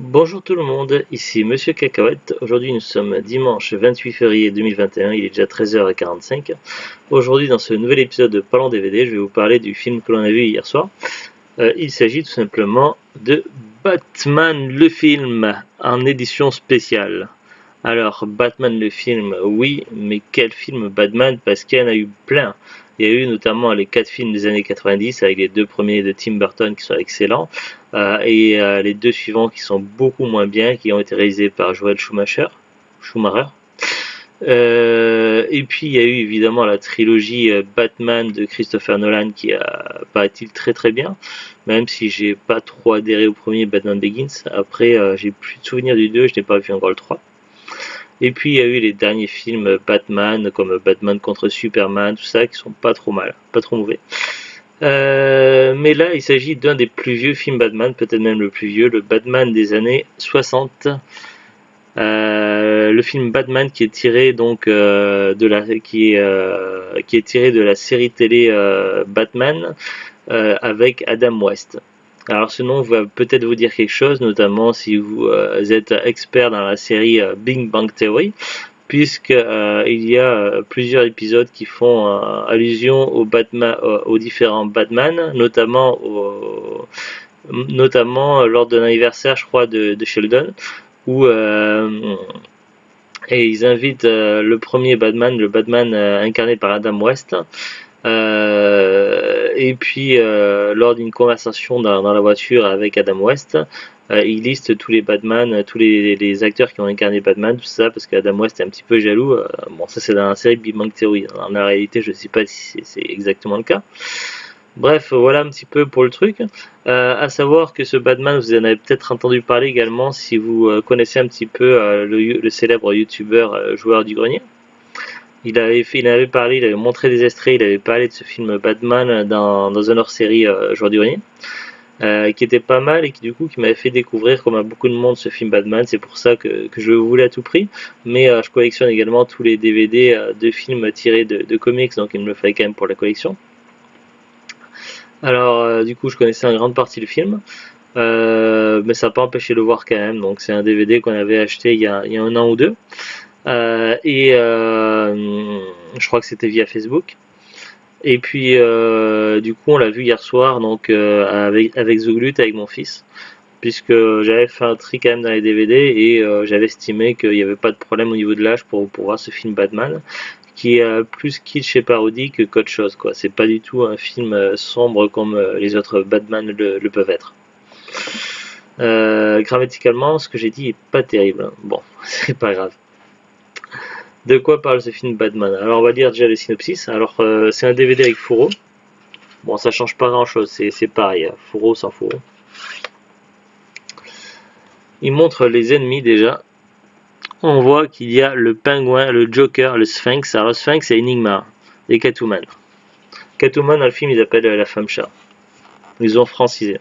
Bonjour tout le monde, ici Monsieur Cacahuète. Aujourd'hui nous sommes dimanche 28 février 2021, il est déjà 13h45. Aujourd'hui dans ce nouvel épisode de Parlons DVD, je vais vous parler du film que l'on a vu hier soir. Il s'agit tout simplement de Batman le film en édition spéciale. Alors Batman le film, oui, mais quel film Batman? Parce qu'il y en a eu plein. Il y a eu notamment les 4 films des années 90 avec les 2 premiers de Tim Burton qui sont excellents et les 2 suivants qui sont beaucoup moins bien, qui ont été réalisés par Joel Schumacher. Et puis il y a eu évidemment la trilogie Batman de Christopher Nolan qui paraît-il très très bien, même si j'ai pas trop adhéré au premier Batman Begins. Après j'ai plus de souvenirs du 2, je n'ai pas vu encore le 3. Et puis il y a eu les derniers films Batman, comme Batman contre Superman, tout ça, qui sont pas trop mal, pas trop mauvais. Mais là, il s'agit d'un des plus vieux films Batman, peut-être même le plus vieux, le Batman des années 60. Le film Batman qui est tiré donc qui est tiré de la série télé Batman avec Adam West. Alors ce nom va peut-être vous dire quelque chose, notamment si vous êtes expert dans la série Big Bang Theory, puisque il y a plusieurs épisodes qui font allusion aux Batman, aux différents Batman, notamment lors d'un anniversaire, je crois, de Sheldon, où et ils invitent le premier Batman, le Batman incarné par Adam West. Et puis lors d'une conversation dans la voiture avec Adam West, il liste tous les Batman, tous les acteurs qui ont incarné Batman, tout ça, parce qu'Adam West est un petit peu jaloux. Bon, ça c'est dans la série Big Bang Theory. Dans la réalité, je ne sais pas si c'est exactement le cas. Bref, voilà un petit peu pour le truc. À savoir que ce Batman, vous en avez peut-être entendu parler également si vous connaissez un petit peu le célèbre youtubeur Joueur du Grenier. Il avait parlé, il avait montré des extraits, il avait parlé de ce film Batman dans un hors-série Joueur du Grenier, qui était pas mal et qui m'avait fait découvrir, comme à beaucoup de monde, ce film Batman. C'est pour ça que je le voulais à tout prix. Mais je collectionne également tous les DVD de films tirés de comics, donc il me le fallait quand même pour la collection. Alors je connaissais en grande partie le film. Mais ça n'a pas empêché de le voir quand même, donc c'est un DVD qu'on avait acheté il y a un an ou deux. Je crois que c'était via Facebook. Et puis on l'a vu hier soir donc avec The Glut avec mon fils, puisque j'avais fait un tri quand même dans les DVD et j'avais estimé qu'il n'y avait pas de problème au niveau de l'âge pour voir ce film Batman, qui est plus kitsch et parodique qu'autre chose quoi. C'est pas du tout un film sombre comme les autres Batman le peuvent être. Grammaticalement, ce que j'ai dit est pas terrible. Bon, c'est pas grave. De quoi parle ce film Batman? Alors on va lire déjà le synopsis. Alors c'est un DVD avec Fourreau. Bon, ça change pas grand chose, c'est pareil, Fourreau sans Fourreau. Il montre les ennemis déjà. On voit qu'il y a le Pingouin, le Joker, le Sphinx. Alors le Sphinx c'est Enigma et Catwoman. Catwoman dans le film ils appellent la femme chat. Ils ont francisé.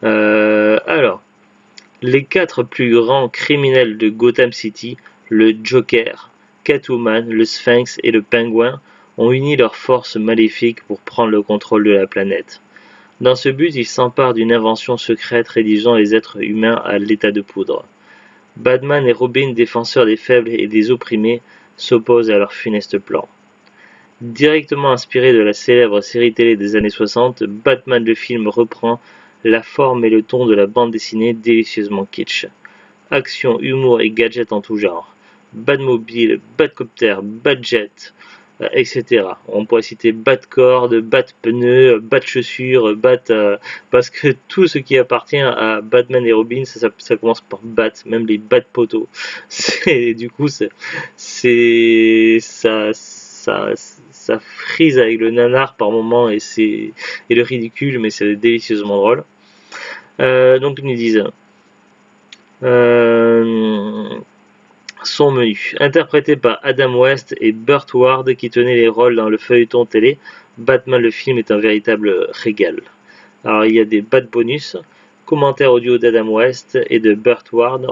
Alors, les 4 plus grands criminels de Gotham City, le Joker, Catwoman, le Sphinx et le Pingouin, ont uni leurs forces maléfiques pour prendre le contrôle de la planète. Dans ce but, ils s'emparent d'une invention secrète réduisant les êtres humains à l'état de poudre. Batman et Robin, défenseurs des faibles et des opprimés, s'opposent à leur funeste plan. Directement inspiré de la célèbre série télé des années 60, Batman le film reprend la forme et le ton de la bande dessinée délicieusement kitsch. Action, humour et gadgets en tout genre. Batmobile, Batcopter, Batjet, etc. On pourrait citer Batcorde, Batpneu, Batchaussures, parce que tout ce qui appartient à Batman et Robin, ça commence par Bat, même les Batpoteaux. Ça frise avec le nanar par moment et le ridicule, mais c'est délicieusement drôle. Donc ils nous disent son menu, interprété par Adam West et Burt Ward qui tenaient les rôles dans le feuilleton télé. Batman le film est un véritable régal. Alors il y a des Bat bonus, commentaires audio d'Adam West et de Burt Ward,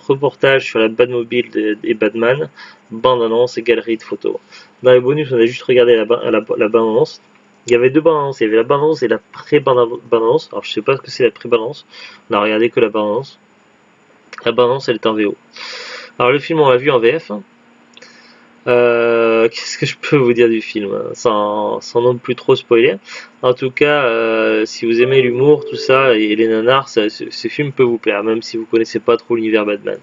reportage sur la Batmobile et Batman, bande-annonce et galerie de photos. Dans les bonus, on a juste regardé la bande-annonce. Il y avait 2 bandes-annonces, il y avait la bande-annonce et la pré-bande-annonce. Alors je sais pas ce que c'est la pré-bande-annonce, on a regardé que la bande-annonce. La bande-annonce, elle est en VO. Alors le film, on l'a vu en VF. Qu'est-ce que je peux vous dire du film sans non plus trop spoiler. En tout cas, si vous aimez l'humour, tout ça, et les nanars, ce film peut vous plaire, même si vous connaissez pas trop l'univers Batman.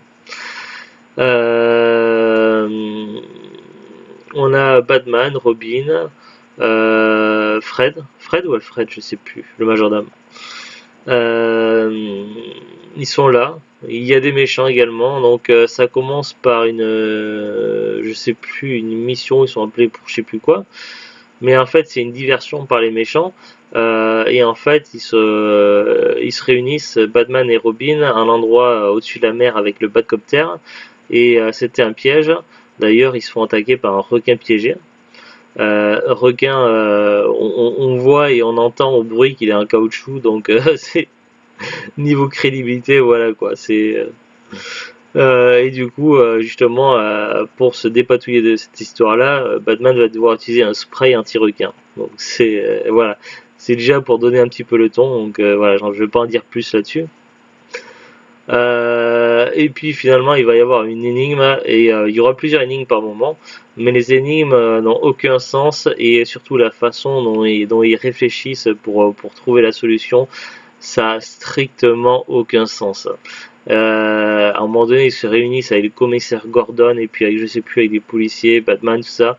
On a Batman, Robin, Fred ou Alfred, je sais plus, le majordome. Ils sont là. Il y a des méchants également, donc ça commence par je sais plus, une mission, ils sont appelés pour je sais plus quoi, mais en fait c'est une diversion par les méchants, et en fait ils se réunissent, Batman et Robin, à un endroit au-dessus de la mer avec le Batcopter, et c'était un piège, d'ailleurs ils se font attaquer par un requin piégé. Requin, on voit et on entend au bruit qu'il est en caoutchouc, donc c'est niveau crédibilité, voilà quoi. Et du coup, justement, pour se dépatouiller de cette histoire-là, Batman va devoir utiliser un spray anti-requin. Donc voilà, c'est déjà pour donner un petit peu le ton. Donc voilà, je vais pas en dire plus là-dessus. Et puis finalement, il va y avoir une énigme et il y aura plusieurs énigmes par moment, mais les énigmes n'ont aucun sens et surtout la façon dont ils réfléchissent pour trouver la solution, ça a strictement aucun sens. À un moment donné, ils se réunissent avec le commissaire Gordon et puis avec je sais plus avec des policiers, Batman, tout ça.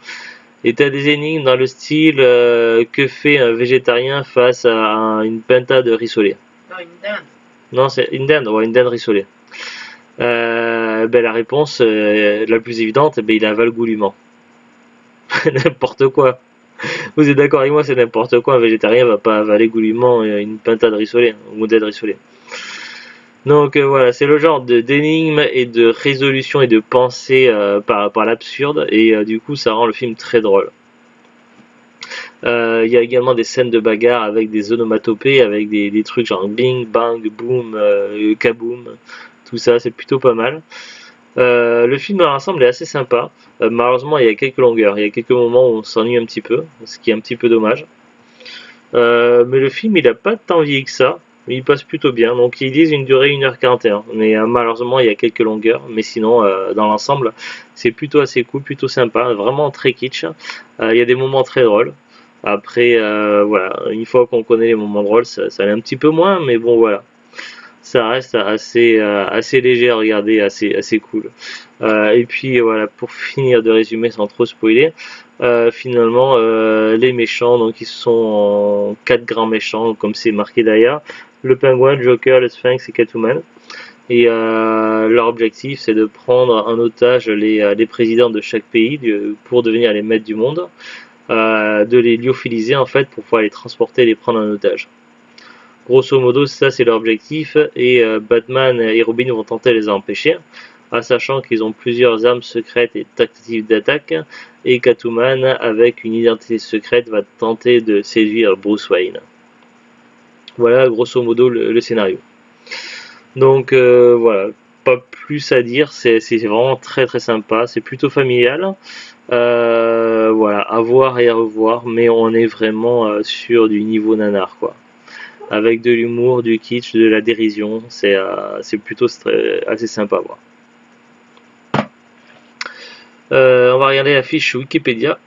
Et t'as des énigmes dans le style que fait un végétarien face à une pintade rissolée. Non, une dinde. Non, c'est une dinde, ouais, une dinde rissolée. La réponse la plus évidente, il avale goulûment. N'importe quoi. Vous êtes d'accord avec moi, c'est n'importe quoi. Un végétarien va pas avaler goulûment une pintade rissolée, ou une dinde rissolée. Donc voilà, c'est le genre d'énigmes et de résolution et de pensée par l'absurde, et du coup ça rend le film très drôle. Il y a également des scènes de bagarre avec des onomatopées, avec des trucs genre bing, bang, boom, kaboom, tout ça, c'est plutôt pas mal. Le film dans l'ensemble est assez sympa. Malheureusement, il y a quelques longueurs, il y a quelques moments où on s'ennuie un petit peu, ce qui est un petit peu dommage. Mais le film, il a pas tant vieilli que ça. Il passe plutôt bien, donc ils disent une durée 1h41, mais malheureusement il y a quelques longueurs, mais sinon dans l'ensemble c'est plutôt assez cool, plutôt sympa, vraiment très kitsch. Il y a des moments très drôles. Après voilà, une fois qu'on connaît les moments drôles, ça allait un petit peu moins, mais bon voilà, ça reste assez léger à regarder, assez cool. Et puis voilà, pour finir de résumer sans trop spoiler, finalement les méchants, donc ils sont en 4 grands méchants comme c'est marqué derrière: le Pingouin, le Joker, le Sphinx et Catwoman. Et leur objectif c'est de prendre en otage les présidents de chaque pays pour devenir les maîtres du monde, de les lyophiliser en fait pour pouvoir les transporter et les prendre en otage. Grosso modo, ça c'est leur objectif, et Batman et Robin vont tenter de les empêcher, en sachant qu'ils ont plusieurs armes secrètes et tactiques d'attaque, et Catwoman, avec une identité secrète, va tenter de séduire Bruce Wayne. Voilà grosso modo le scénario. Donc voilà, pas plus à dire, c'est vraiment très très sympa, c'est plutôt familial. Voilà, à voir et à revoir, mais on est vraiment sur du niveau nanar quoi. Avec de l'humour, du kitsch, de la dérision, c'est plutôt assez sympa à voir. On va regarder la fiche Wikipédia.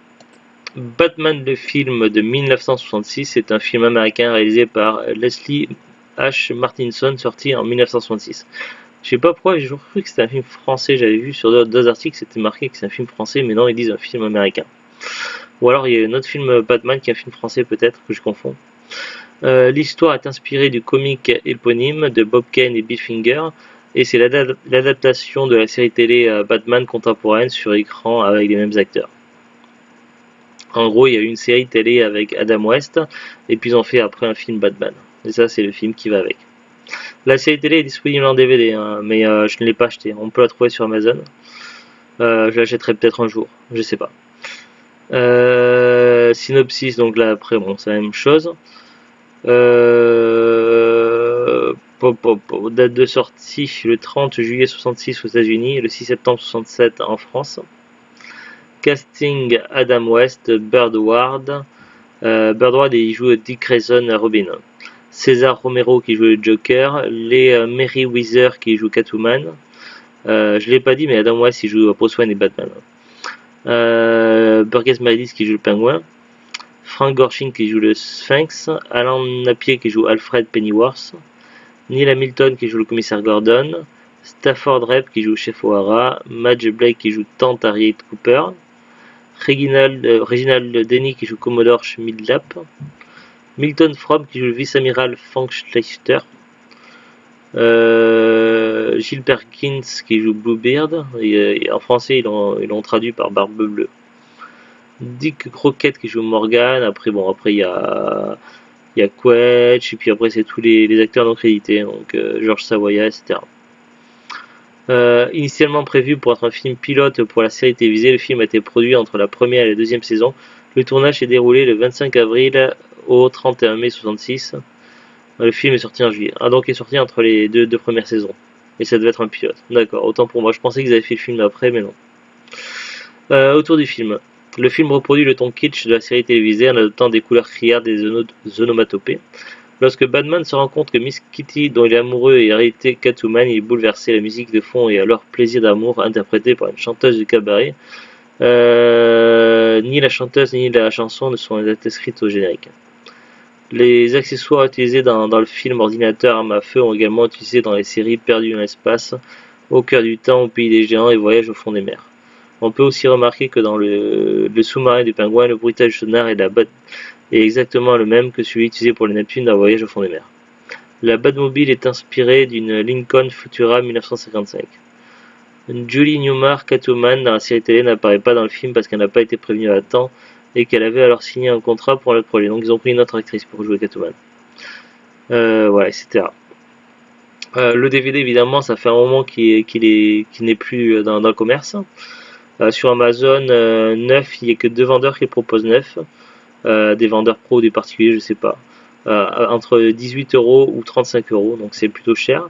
Batman le film de 1966 est un film américain réalisé par Leslie H. Martinson, sorti en 1966. Je sais pas pourquoi, j'ai toujours cru que c'était un film français, j'avais vu sur deux articles c'était marqué que c'est un film français, mais non, ils disent un film américain. Ou alors il y a un autre film Batman qui est un film français peut-être, que je confonds. L'histoire est inspirée du comic éponyme de Bob Kane et Bill Finger, et c'est l'adaptation de la série télé Batman contemporaine sur écran avec les mêmes acteurs. En gros, il y a eu une série télé avec Adam West, et puis ils ont fait après un film Batman. Et ça, c'est le film qui va avec. La série télé est disponible en DVD, hein, mais je ne l'ai pas acheté. On peut la trouver sur Amazon. Je l'achèterai peut-être un jour, je sais pas. Synopsis, donc là après, bon, c'est la même chose. Date de sortie le 30 juillet 66 aux États-Unis et le 6 septembre 67 en France. Casting: Adam West, Bird Ward. Bird Ward, il joue Dick Grayson Robin. César Romero qui joue le Joker, les Mary Weather qui joue Catwoman. Je l'ai pas dit, mais Adam West il joue Bruce Wayne et Batman. Burgess Meredith qui joue le Pingouin. Frank Gorshin qui joue le Sphinx. Alan Napier qui joue Alfred Pennyworth. Neil Hamilton qui joue le commissaire Gordon. Stafford Rep qui joue Chef O'Hara. Madge Blake qui joue Tante Harriet Cooper. Reginald Denny qui joue Commodore Schmidlap. Milton Fromm qui joue le vice-amiral Frank Schleicher. Gilles Perkins qui joue Bluebeard. Et en français, ils l'ont traduit par Barbe Bleue. Dick Crockett qui joue Morgan. Après, il y a Quetch. Et puis après, c'est tous les acteurs non crédités. Donc, Georges Savoya, etc. Initialement prévu pour être un film pilote pour la série télévisée, le film a été produit entre la première et la deuxième saison. Le tournage s'est déroulé le 25 avril au 31 mai 66. Le film est sorti en juillet. Donc il est sorti entre les deux premières saisons. Et ça devait être un pilote. D'accord, autant pour moi. Je pensais qu'ils avaient fait le film après, mais non. Autour du film. Le film reproduit le ton kitsch de la série télévisée en adoptant des couleurs criardes et des onomatopées. Lorsque Batman se rend compte que Miss Kitty, dont il est amoureux, est en réalité Catwoman, il est bouleversé. La musique de fond est alors Plaisir d'amour, interprétée par une chanteuse de cabaret. Ni la chanteuse ni la chanson ne sont inscrites au générique. Les accessoires utilisés dans le film Ordinateur, Arme à feu ont également été utilisés dans les séries Perdu dans l'espace, Au cœur du temps, Au pays des géants et Voyage au fond des mers. On peut aussi remarquer que dans le sous-marin du Pingouin, le bruitage sonore est exactement le même que celui utilisé pour le Neptune dans Voyage au fond des mers. La Batmobile est inspirée d'une Lincoln Futura 1955. Julie Newmar, Catwoman, dans la série télé, n'apparaît pas dans le film parce qu'elle n'a pas été prévenue à temps et qu'elle avait alors signé un contrat pour le projet. Donc ils ont pris une autre actrice pour jouer Catwoman. Voilà, etc. Le DVD, évidemment, ça fait un moment qu'il n'est plus dans le commerce. Sur Amazon, neuf, il n'y a que 2 vendeurs qui proposent neuf. Des vendeurs pro ou des particuliers, je sais pas. Entre 18 € ou 35 €, donc c'est plutôt cher.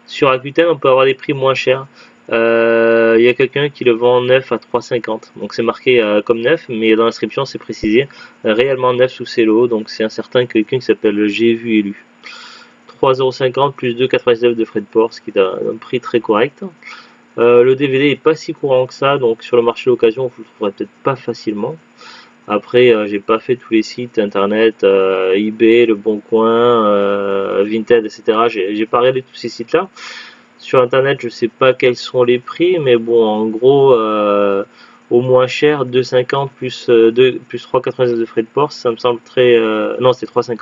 Sur Rakuten, on peut avoir des prix moins chers. Il y a quelqu'un qui le vend neuf à 3,50 €, donc c'est marqué comme neuf, mais dans l'inscription c'est précisé réellement neuf sous cello, donc c'est un certain quelqu'un qui s'appelle J'ai vu et lu. 3,50 € plus 2,99 € de frais de port, ce qui est un prix très correct. Le DVD est pas si courant que ça, donc sur le marché d'occasion vous le trouverez peut-être pas facilement. Après, j'ai pas fait tous les sites internet, eBay, Le Bon Coin, Vinted, etc. J'ai pas regardé tous ces sites-là. Sur internet, je sais pas quels sont les prix, mais bon, en gros, au moins cher, 2,50 plus 3,99 de frais de port, ça me semble très. Non, c'est 3,50.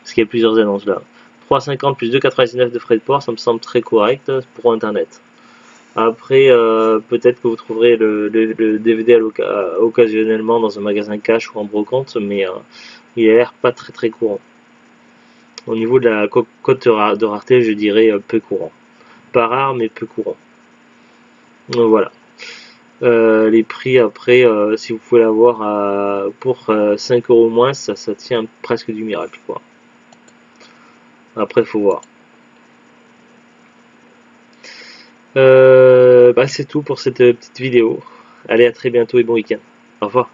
Parce qu'il y a plusieurs annonces là. 3,50 plus 2,99 de frais de port, ça me semble très correct pour internet. Après, peut-être que vous trouverez le DVD occasionnellement dans un magasin cash ou en brocante, mais il a l'air pas très très courant. Au niveau de la cote de rareté, je dirais peu courant. Pas rare, mais peu courant. Donc voilà. Les prix après, si vous pouvez l'avoir pour 5 € moins, ça tient presque du miracle, quoi. Après, il faut voir. C'est tout pour cette petite vidéo. Allez, à très bientôt et bon week-end. Au revoir.